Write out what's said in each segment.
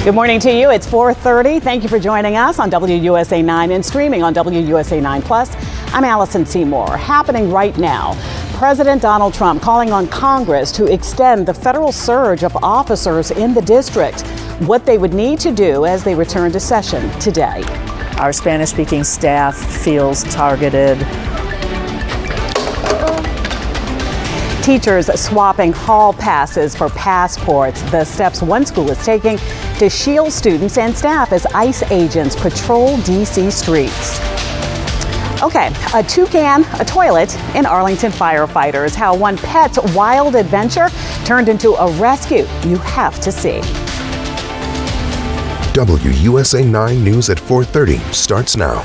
Good morning to you. It's 4:30. Thank you for joining us on WUSA 9 and streaming on WUSA 9 Plus. I'm Allison Seymour. Happening right now, President Donald Trump calling on Congress to extend the federal surge of officers in the district, what they would need to do as they return to session today. Our Spanish-speaking staff feels targeted. Teachers swapping hall passes for passports, the steps one school is taking to shield students and staff as ICE agents patrol D.C. streets. Okay, a toucan, a toilet in Arlington firefighters. How one pet's wild adventure turned into a rescue. You have to see. WUSA 9 News at 4:30 starts now.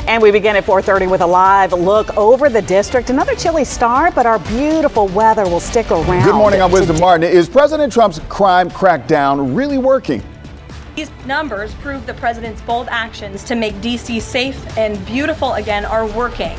And we begin at 4:30 with a live look over the district. Another chilly start, but our beautiful weather will stick around. Good morning, I'm Wisdom Martin. Is President Trump's crime crackdown really working? These numbers prove the president's bold actions to make D.C. safe and beautiful again are working.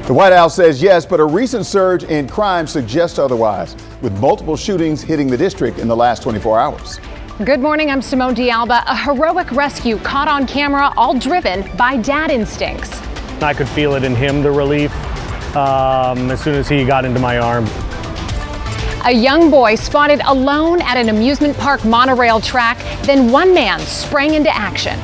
The White House says yes, but a recent surge in crime suggests otherwise, with multiple shootings hitting the district in the last 24 hours. Good morning, I'm Simone D'Alba. A heroic rescue caught on camera, all driven by dad instincts. I could feel it in him, the relief, as soon as he got into my arm. A young boy spotted alone at an amusement park monorail track, then one man sprang into action.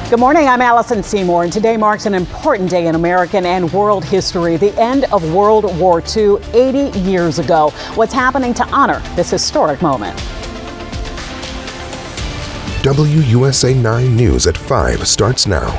Good morning, I'm Allison Seymour, and today marks an important day in American and world history, the end of World War II 80 years ago. What's happening to honor this historic moment? WUSA 9 News at 5 starts now.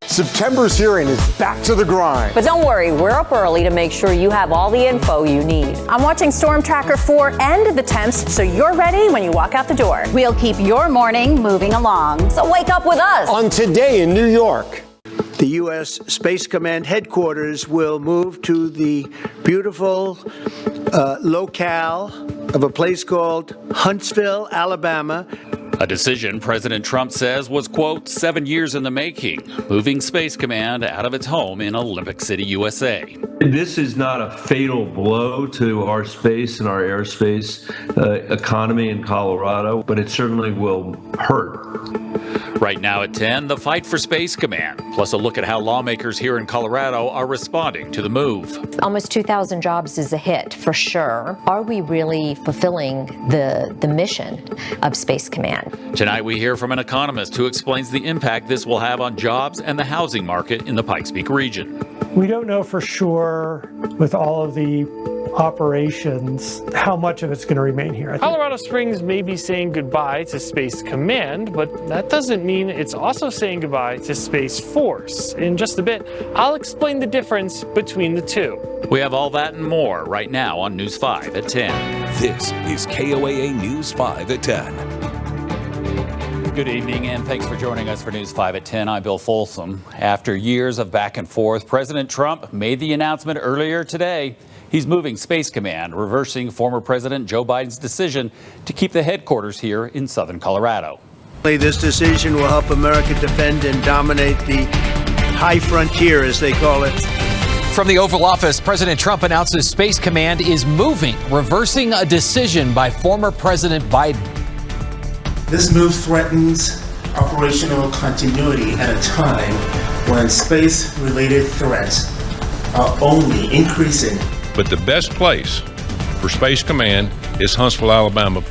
September's here and it's back to the grind. But don't worry, we're up early to make sure you have all the info you need. I'm watching Storm Tracker 4 and the temps, so you're ready when you walk out the door. We'll keep your morning moving along. So wake up with us. On Today in New York. The U.S. Space Command headquarters will move to the beautiful locale of a place called Huntsville, Alabama. A decision President Trump says was, quote, 7 years in the making, moving Space Command out of its home in Olympic City, USA. This is not a fatal blow to our space and our airspace economy in Colorado, but it certainly will hurt. Right now at 10, the fight for Space Command, plus a look at how lawmakers here in Colorado are responding to the move. Almost 2,000 jobs is a hit, for sure. Are we really fulfilling the mission of Space Command? Tonight we hear from an economist who explains the impact this will have on jobs and the housing market in the Pikes Peak region. We don't know for sure with all of the operations how much of it's going to remain here. Colorado Springs may be saying goodbye to Space Command, but that doesn't mean it's also saying goodbye to Space Force. In just a bit, I'll explain the difference between the two. We have all that and more right now on News 5 at 10. This is KOAA News 5 at 10. Good evening and thanks for joining us for News 5 at 10. I'm Bill Folsom. After years of back and forth, President Trump made the announcement earlier today. He's moving Space Command, reversing former President Joe Biden's decision to keep the headquarters here in southern Colorado. This decision will help America defend and dominate the high frontier, as they call it. From the Oval Office, President Trump announces Space Command is moving, reversing a decision by former President Biden. This move threatens operational continuity at a time when space-related threats are only increasing. But the best place for Space Command is Huntsville, Alabama.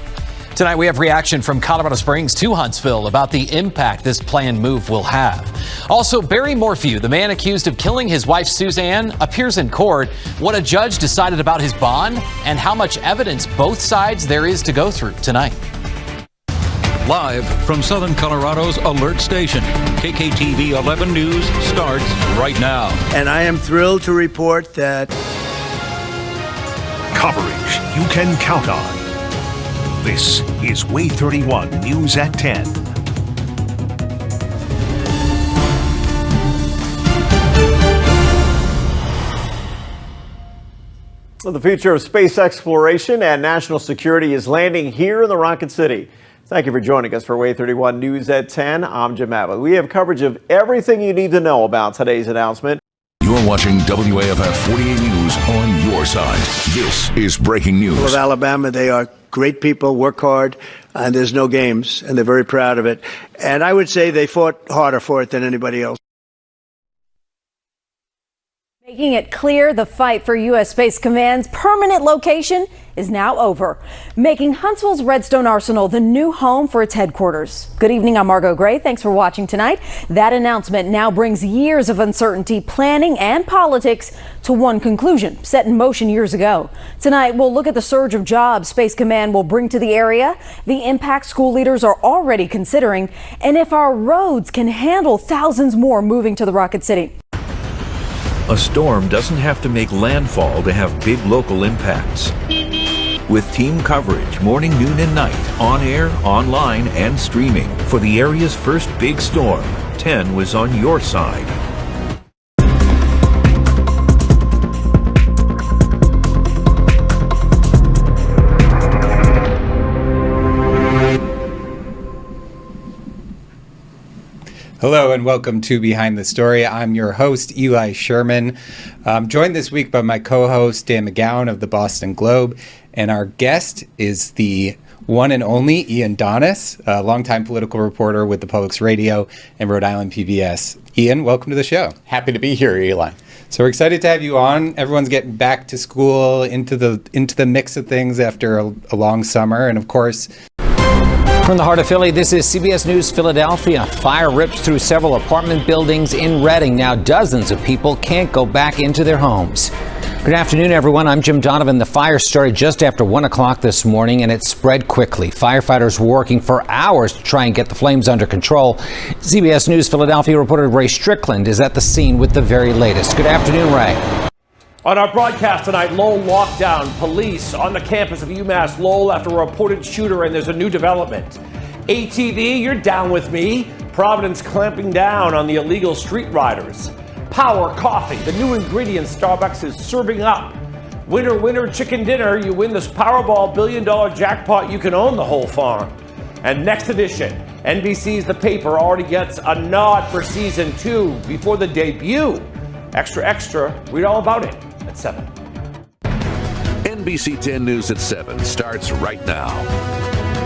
Tonight we have reaction from Colorado Springs to Huntsville about the impact this planned move will have. Also, Barry Morphew, the man accused of killing his wife Suzanne, appears in court. What a judge decided about his bond and how much evidence both sides there is to go through tonight. Live from Southern Colorado's Alert Station, KKTV 11 News starts right now. And I am thrilled to report that coverage you can count on. This is Way 31 News at 10. So the future of space exploration and national security is landing here in the Rocket City. Thank you for joining us for Way 31 News at 10. I'm Jim Abbott. We have coverage of everything you need to know about today's announcement. You're watching WAFF 48 News on your side. This is breaking news. Of Alabama, they are great people, work hard, and there's no games, and they're very proud of it. And I would say they fought harder for it than anybody else. Making it clear the fight for U.S. Space Command's permanent location is now over, making Huntsville's Redstone Arsenal the new home for its headquarters. Good evening, I'm Margot Gray. Thanks for watching tonight. That announcement now brings years of uncertainty, planning, and politics to one conclusion, set in motion years ago. Tonight, we'll look at the surge of jobs Space Command will bring to the area, the impact school leaders are already considering, and if our roads can handle thousands more moving to the Rocket City. A storm doesn't have to make landfall to have big local impacts. With team coverage morning, noon, and night, on air, online, and streaming. For the area's first big storm, 10 was on your side. Hello and welcome to Behind the Story. I'm your host, Eli Sherman. I'm joined this week by my co-host, Dan McGowan of the Boston Globe. And our guest is the one and only Ian Donis, a longtime political reporter with the Public's Radio and Rhode Island PBS. Ian, welcome to the show. Happy to be here, Eli. So we're excited to have you on. Everyone's getting back to school, into the mix of things after a long summer. And of course, from the heart of Philly, this is CBS News Philadelphia. Fire rips through several apartment buildings in Reading. Now dozens of people can't go back into their homes. Good afternoon, everyone. I'm Jim Donovan. The fire started just after 1 o'clock this morning, and it spread quickly. Firefighters were working for hours to try and get the flames under control. CBS News Philadelphia reporter Ray Strickland is at the scene with the very latest. Good afternoon, Ray. On our broadcast tonight, Lowell lockdown. Police on the campus of UMass Lowell after a reported shooter, and there's a new development. ATV, you're down with me. Providence clamping down on the illegal street riders. Power Coffee, the new ingredient Starbucks is serving up. Winner, winner, chicken dinner. You win this Powerball $1 billion jackpot. You can own the whole farm. And next edition, NBC's The Paper already gets a nod for season 2 before the debut. Extra, extra, read all about it at 7. NBC 10 News at 7 starts right now.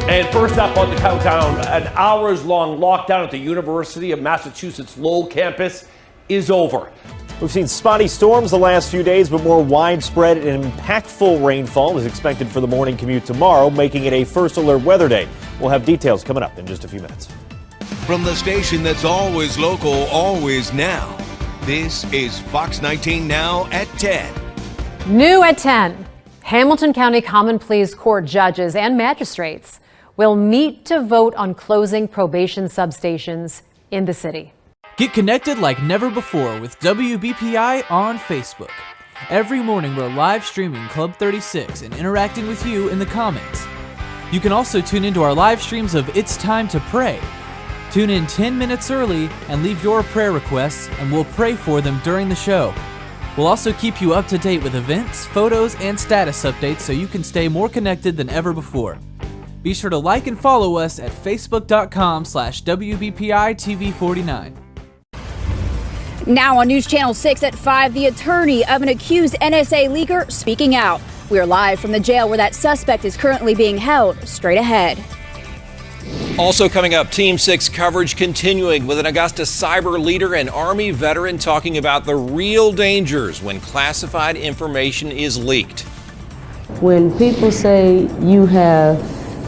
And first up on the countdown, an hours-long lockdown at the University of Massachusetts Lowell campus is over. We've seen spotty storms the last few days, but more widespread and impactful rainfall is expected for the morning commute tomorrow, making it a first alert weather day. We'll have details coming up in just a few minutes. From the station that's always local, always now, this is Fox 19 Now at 10. New at 10, Hamilton County Common Pleas Court judges and magistrates will meet to vote on closing probation substations in the city. Get connected like never before with WBPI on Facebook. Every morning we're live streaming Club 36 and interacting with you in the comments. You can also tune into our live streams of It's Time to Pray. Tune in 10 minutes early and leave your prayer requests, and we'll pray for them during the show. We'll also keep you up to date with events, photos, and status updates so you can stay more connected than ever before. Be sure to like and follow us at facebook.com/WBPI-TV49. Now on News Channel 6 at 5, the attorney of an accused NSA leaker speaking out. We are live from the jail where that suspect is currently being held. Straight ahead. Also coming up, Team 6 coverage continuing with an Augusta cyber leader and Army veteran talking about the real dangers when classified information is leaked. When people say you have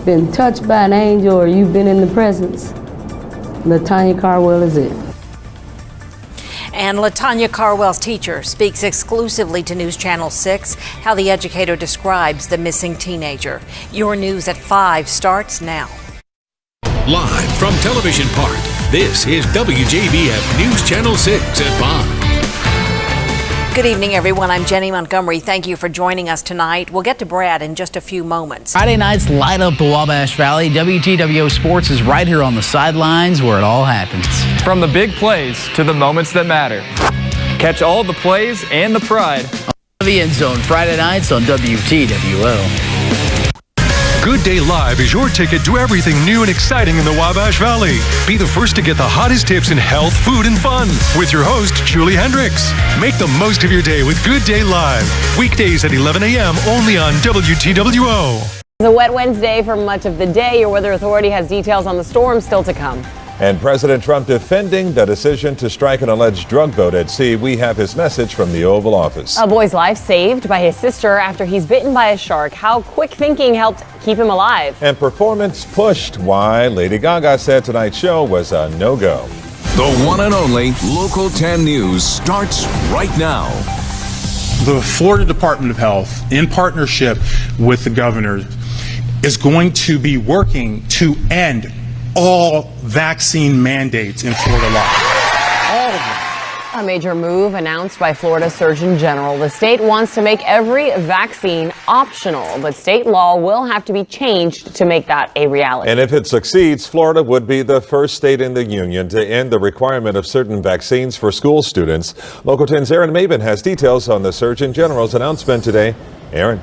been touched by an angel or you've been in the presence, LaTanya Carwell is it. And LaTanya Carwell's teacher speaks exclusively to News Channel 6, how the educator describes the missing teenager. Your news at 5 starts now. Live from Television Park, this is WJBF News Channel 6 at 5. Good evening, everyone. I'm Jenny Montgomery. Thank you for joining us tonight. We'll get to Brad in just a few moments. Friday nights light up the Wabash Valley. WTWO Sports is right here on the sidelines where it all happens. From the big plays to the moments that matter. Catch all the plays and the pride. The End Zone, Friday nights on WTWO. Good Day Live is your ticket to everything new and exciting in the Wabash Valley. Be the first to get the hottest tips in health, food, and fun with your host, Julie Hendricks. Make the most of your day with Good Day Live. Weekdays at 11 a.m. only on WTWO. It's a wet Wednesday for much of the day. Your weather authority has details on the storm still to come. And President Trump defending the decision to strike an alleged drug boat at sea. We have his message from the Oval Office. A boy's life saved by his sister after he's bitten by a shark. How quick thinking helped keep him alive. And performance pushed. Why Lady Gaga said tonight's show was a no-go. The one and only Local 10 News starts right now. The Florida Department of Health, in partnership with the governor, is going to be working to end all vaccine mandates in Florida law. All of them. A major move announced by Florida Surgeon General. The state wants to make every vaccine optional, but state law will have to be changed to make that a reality. And if it succeeds, Florida would be the first state in the union to end the requirement of certain vaccines for school students. Local 10's Aaron Maben has details on the Surgeon General's announcement today. Aaron.